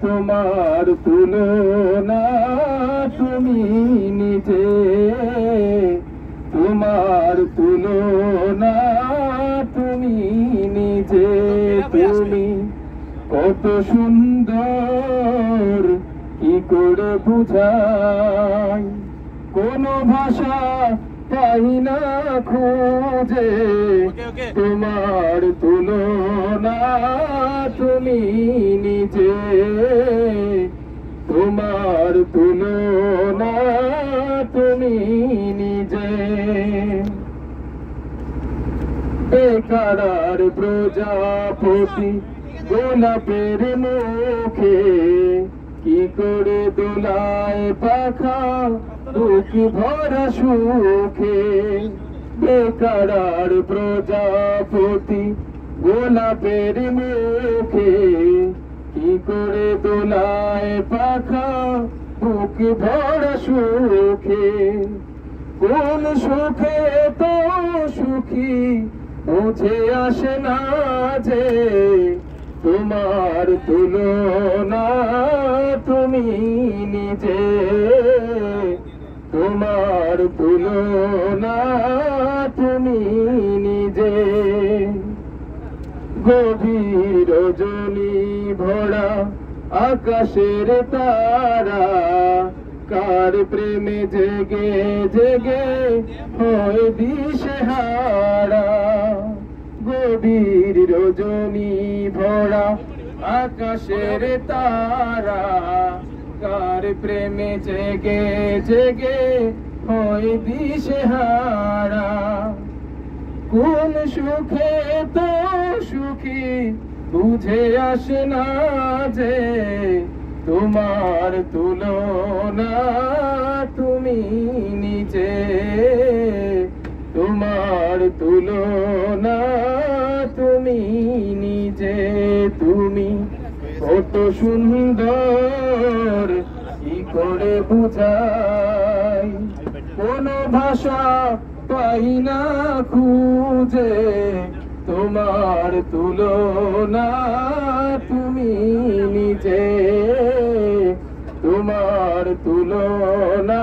তোমার তুলনা তুমি নিজে, তোমার তুলনা তুমি নিজে। তুমি কত সুন্দর কি করে বুঝাই, কোন ভাষা পাই না খুঁজে। তোমার তুলনা তুমি নিজে, তোমার তুলনা তুমি নিজে। বেকার প্রজাপতি গোলাপের মুখে কি করে দোলায় পাখা বুক ভরা সুখে। বেকার প্রজাপতি গোলাপের মুখে কি করে দোলায় পাখা বুক ভরা সুখে। কোন সুখে তো সুখী বুঝে আসে না যে, তোমার তুলনা তুমি নিজে, তোমার তুলনা তুমি নিজে। গভীর রজনী ভরা আকাশের তারা কার প্রেমে জেগে জেগে হয় দিশেহারা। গভীর রজনী ভরা আকাশের তারা কার প্রেমে জেগে জেগে হয় দিশেহারা। কোন সুখে তো সুখী বুঝে আসে না যে, তোমার তুলনা তুমি নিজে, তোমার তুলনা তুমি নিজে। তুমি কত সুন্দর কি করে বুঝাই, কোন ভাষা পাই না খুঁজে। তোমার তুলনা তুমি নিজে, তোমার তুলনা